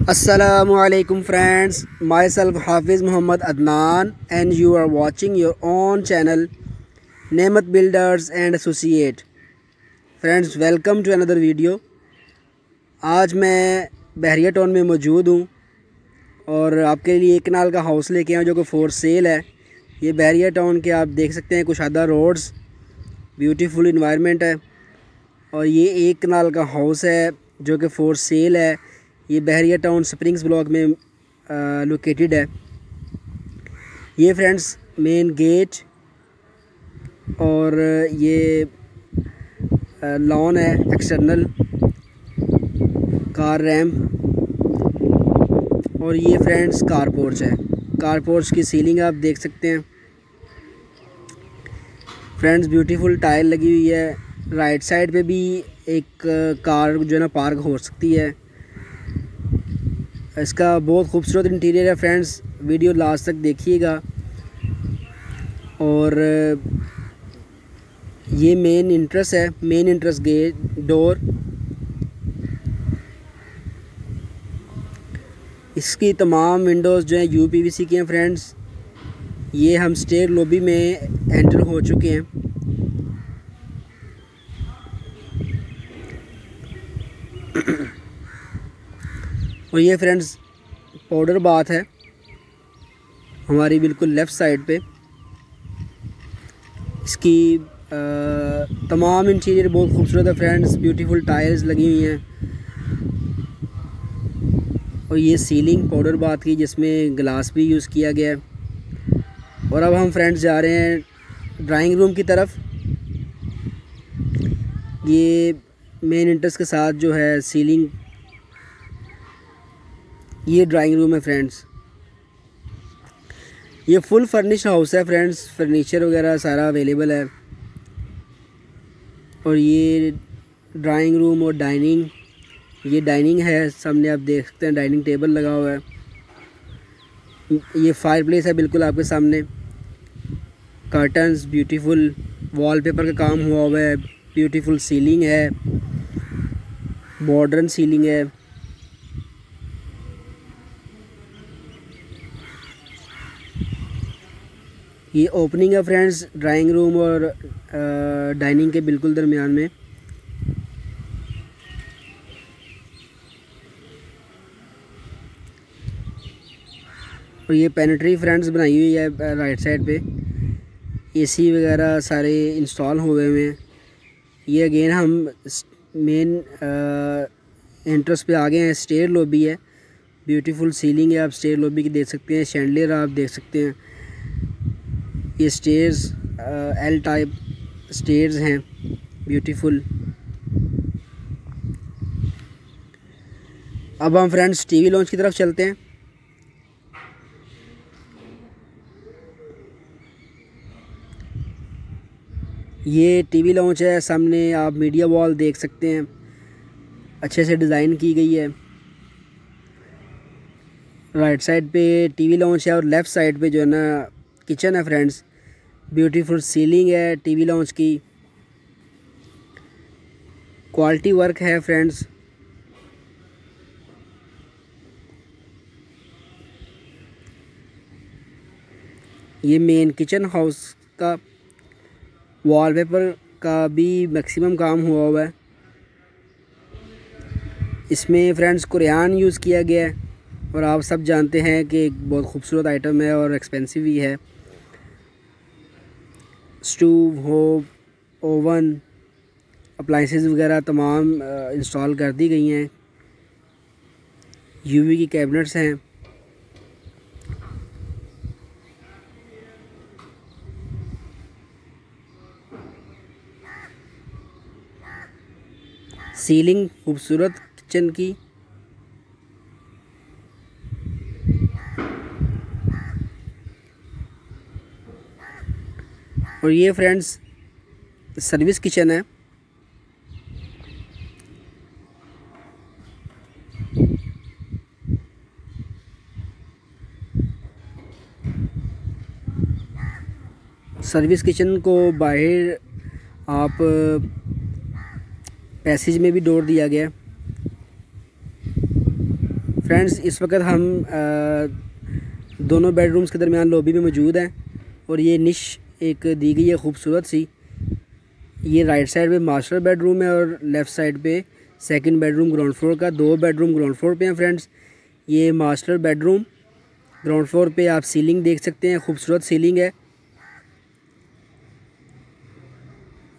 Assalamualaikum friends, myself Hafiz Muhammad Adnan and you are watching your own channel Nemat Builders and Associate. Friends, welcome to another video. आज मैं बहरिया town में मौजूद हूँ और आपके लिए एक कनाल का हाउस लेके आया जो कि फॉर सेल है। ये बहरिया टाउन के आप देख सकते हैं कुशादा रोड्स, ब्यूटीफुल इन्वायरमेंट है और ये एक कनाल का हाउस है जो कि फॉर सेल है। ये बहरिया टाउन स्प्रिंग्स ब्लॉक में लोकेटेड है। ये फ्रेंड्स मेन गेट और ये लॉन है, एक्सटर्नल कार रैम्प और ये फ्रेंड्स कार पोर्च है। कार पोर्च की सीलिंग आप देख सकते हैं फ्रेंड्स, ब्यूटीफुल टाइल लगी हुई है। राइट साइड पे भी एक कार जो है ना पार्क हो सकती है। इसका बहुत खूबसूरत इंटीरियर है फ्रेंड्स, वीडियो लास्ट तक देखिएगा। और ये मेन इंट्रेंस है, मेन इंट्रेंस गेट डोर। इसकी तमाम विंडोज़ जो हैं यूपीवीसी की हैं फ्रेंड्स। ये हम स्टेयर लॉबी में एंटर हो चुके हैं। और ये फ्रेंड्स पाउडर बाथ है हमारी बिल्कुल लेफ़्ट साइड पे। इसकी तमाम इंटीरियर बहुत खूबसूरत है फ्रेंड्स, ब्यूटीफुल टाइल्स लगी हुई हैं और ये सीलिंग पाउडर बाथ की जिसमें ग्लास भी यूज़ किया गया है। और अब हम फ्रेंड्स जा रहे हैं ड्राइंग रूम की तरफ। ये मेन एंट्रेंस के साथ जो है सीलिंग, ये ड्राइंग रूम है फ्रेंड्स। ये फुल फर्निश्ड हाउस है फ्रेंड्स, फर्नीचर वगैरह सारा अवेलेबल है। और ये ड्राइंग रूम और डाइनिंग, ये डाइनिंग है, सामने आप देख सकते हैं डाइनिंग टेबल लगा हुआ है। ये फायरप्लेस है बिल्कुल आपके सामने। कर्टन्स, ब्यूटीफुल वॉलपेपर का काम हुआ है, ब्यूटीफुल सीलिंग है, मॉडर्न सीलिंग है। ये ओपनिंग है फ्रेंड्स ड्राइंग रूम और डाइनिंग के बिल्कुल दरमियान में। और ये पेनिट्री फ्रेंड्स बनाई हुई है राइट साइड पे। एसी वगैरह सारे इंस्टॉल हुए हुए हैं। ये अगेन हम मेन एंट्रेंस पे आ गए हैं। स्टेयर लॉबी है, ब्यूटीफुल सीलिंग है, आप स्टेयर लॉबी की देख सकते हैं। शैंडलियर आप देख सकते हैं। ये स्टेयर्स एल टाइप स्टेयर्स हैं, ब्यूटीफुल। अब हम फ्रेंड्स टीवी लॉन्च की तरफ चलते हैं। ये टीवी लॉन्च है, सामने आप मीडिया वॉल देख सकते हैं, अच्छे से डिज़ाइन की गई है। राइट साइड पे टीवी लॉन्च है और लेफ़्ट साइड पे जो है ना किचन है फ्रेंड्स। ब्यूटीफुल सीलिंग है टीवी लॉन्च की, क्वालिटी वर्क है फ्रेंड्स। ये मेन किचन हाउस का वॉलपेपर का भी मैक्सिमम काम हुआ है। इसमें फ्रेंड्स कुरियान यूज़ किया गया है और आप सब जानते हैं कि एक बहुत खूबसूरत आइटम है और एक्सपेंसिव भी है। स्टोव, होब, ओवन, अप्लाइंसेस वगैरह तमाम इंस्टॉल कर दी गई हैं। यूवी की कैबिनेट्स हैं। सीलिंग खूबसूरत किचन की। और ये फ्रेंड्स सर्विस किचन है। सर्विस किचन को बाहर आप पैसेज में भी डोर दिया गया। फ्रेंड्स इस वक्त हम दोनों बेडरूम्स के दरमियान लॉबी में मौजूद हैं और ये निश एक दी गई है खूबसूरत सी। ये राइट साइड पे मास्टर बेडरूम है और लेफ़्ट साइड पे सेकंड बेडरूम ग्राउंड फ्लोर का। दो बेडरूम ग्राउंड फ्लोर पे हैं फ्रेंड्स। ये मास्टर बेडरूम ग्राउंड फ्लोर पे आप सीलिंग देख सकते हैं, खूबसूरत सीलिंग है।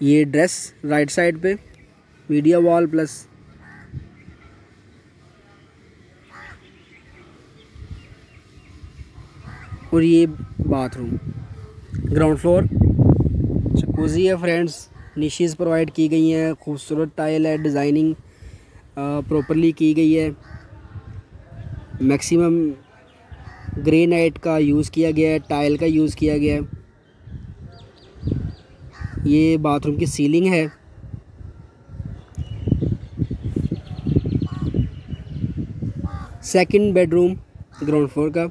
ये ड्रेस राइट साइड पे मीडिया वॉल प्लस और ये बाथरूम ग्राउंड फ्लोर। जकूज़ी है फ्रेंड्स, निशेस प्रोवाइड की गई हैं, खूबसूरत टाइल है, डिज़ाइनिंग प्रॉपरली की गई है। मैक्सिमम ग्रेनाइट का यूज़ किया गया है, टाइल का यूज़ किया गया है। ये बाथरूम की सीलिंग है। सेकंड बेडरूम ग्राउंड फ्लोर का।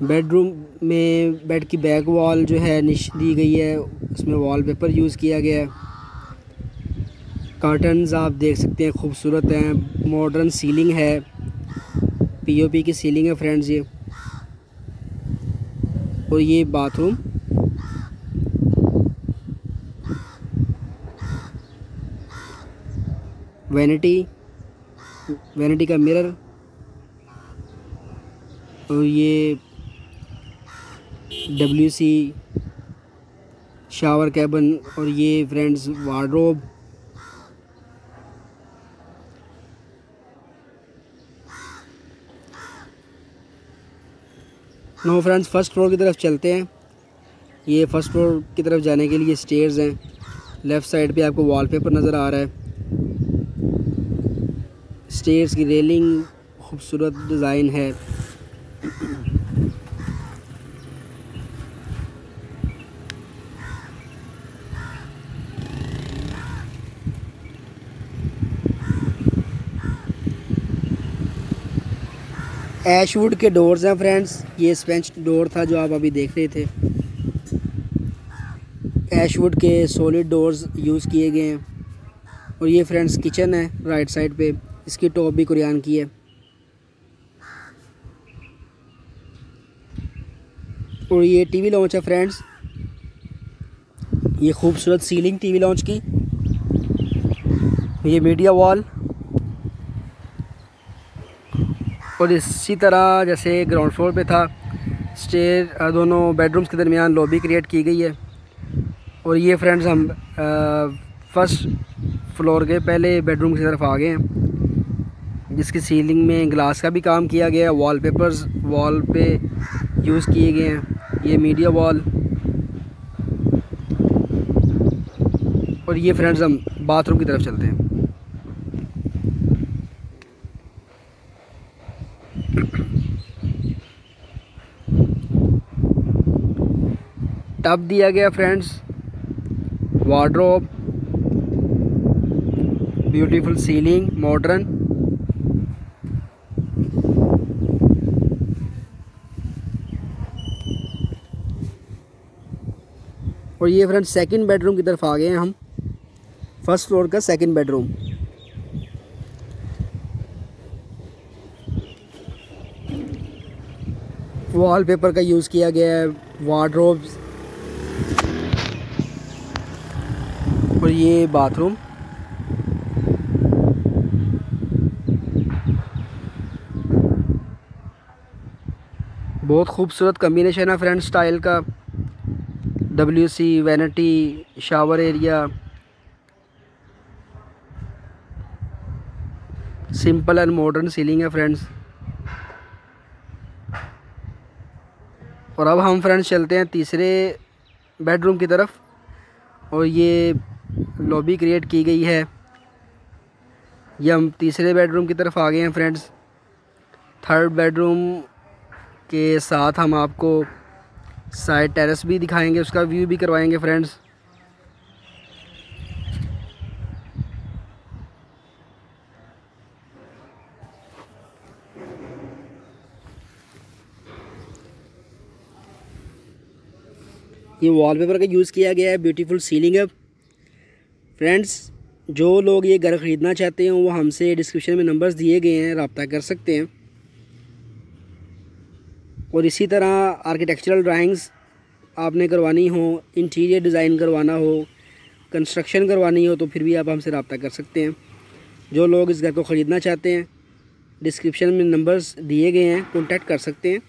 बेडरूम में बेड की बैक वॉल जो है निश दी गई है, उसमें वॉलपेपर यूज़ किया गया है। कर्टन्स आप देख सकते हैं, खूबसूरत हैं। मॉडर्न सीलिंग है, पीओपी की सीलिंग है फ्रेंड्स ये। और ये बाथरूम वैनिटी का मिरर और ये WC शावर कैबिन और ये friends wardrobe. No friends, first floor की तरफ चलते हैं। ये फर्स्ट फ्लोर की तरफ जाने के लिए स्टेयर्स हैं। लेफ़्ट साइड पे आपको वॉलपेपर नज़र आ रहा है। स्टेयर्स की रेलिंग खूबसूरत डिज़ाइन है। ऐशवुड के डोर्स हैं फ्रेंड्स। ये स्पेंच डोर था जो आप अभी देख रहे थे। ऐशवुड के सॉलिड डोर्स यूज़ किए गए हैं। और ये फ्रेंड्स किचन है राइट साइड पे, इसकी टॉप भी कुरियान की है। और ये टीवी लॉन्च है फ्रेंड्स। ये खूबसूरत सीलिंग टीवी लॉन्च की। ये मीडिया वॉल और इसी तरह जैसे ग्राउंड फ्लोर पे था, स्टेयर दोनों बेडरूम्स के दरमियान लॉबी क्रिएट की गई है। और ये फ्रेंड्स हम फर्स्ट फ्लोर के पहले बेडरूम की तरफ आ गए हैं, जिसकी सीलिंग में ग्लास का भी काम किया गया है। वॉलपेपर्स वॉल पे यूज़ किए गए हैं। ये मीडिया वॉल। और ये फ्रेंड्स हम बाथरूम की तरफ चलते हैं। टब दिया गया friends, wardrobe, beautiful ceiling, modern. और ये फ्रेंड्स सेकंड बेडरूम की तरफ आ गए हैं हम। फर्स्ट फ्लोर का सेकंड बेडरूम। वॉलपेपर का यूज़ किया गया है, वार्डरोब्स। और ये बाथरूम। बहुत खूबसूरत कम्बिनेशन है फ्रेंड्स स्टाइल का। WC vanity shower area, simple and modern ceiling है फ्रेंड्स। और अब हम फ्रेंड्स चलते हैं तीसरे बेडरूम की तरफ। और ये लॉबी क्रिएट की गई है। ये हम तीसरे बेडरूम की तरफ आ गए हैं फ्रेंड्स। थर्ड बेडरूम के साथ हम आपको साइड टेरेस भी दिखाएंगे, उसका व्यू भी करवाएंगे फ्रेंड्स। ये वॉलपेपर का यूज़ किया गया है, ब्यूटीफुल सीलिंग है फ्रेंड्स। जो लोग ये घर ख़रीदना चाहते हैं वो हमसे डिस्क्रिप्शन में नंबर्स दिए गए हैं, रब्ता कर सकते हैं। और इसी तरह आर्किटेक्चरल ड्राइंग्स आपने करवानी हो, इंटीरियर डिज़ाइन करवाना हो, कंस्ट्रक्शन करवानी हो, तो फिर भी आप हमसे रब्ता कर सकते हैं। जो लोग इस घर को ख़रीदना चाहते हैं डिस्क्रिप्शन में नंबर्स दिए गए हैं, कॉन्टैक्ट कर सकते हैं।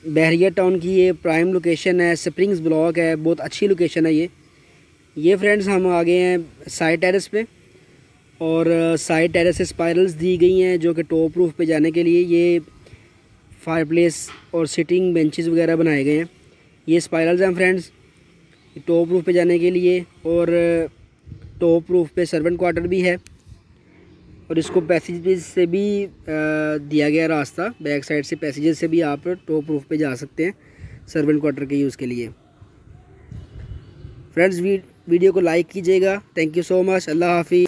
बहरिया टाउन की ये प्राइम लोकेशन है, स्प्रिंग्स ब्लॉक है, बहुत अच्छी लोकेशन है ये फ्रेंड्स हम आ गए हैं साइड टेरेस पे, और साइड टेरेस से स्पाइरल्स दी गई हैं जो कि टॉप रूफ पे जाने के लिए ये फायरप्लेस और सिटिंग बेंचेस वगैरह बनाए गए हैं। ये स्पाइरल्स हैं फ्रेंड्स टॉप रूफ पे जाने के लिए, और टॉप रूफ पे सर्वेंट क्वार्टर भी है, और इसको पैसेजेस से भी दिया गया रास्ता, बैक साइड से पैसेजेस से भी आप टॉप रूफ पे जा सकते हैं सर्वेंट क्वार्टर के यूज़ के लिए। फ्रेंड्स वीडियो को लाइक कीजिएगा। Thank you so much. अल्लाह हाफिज़।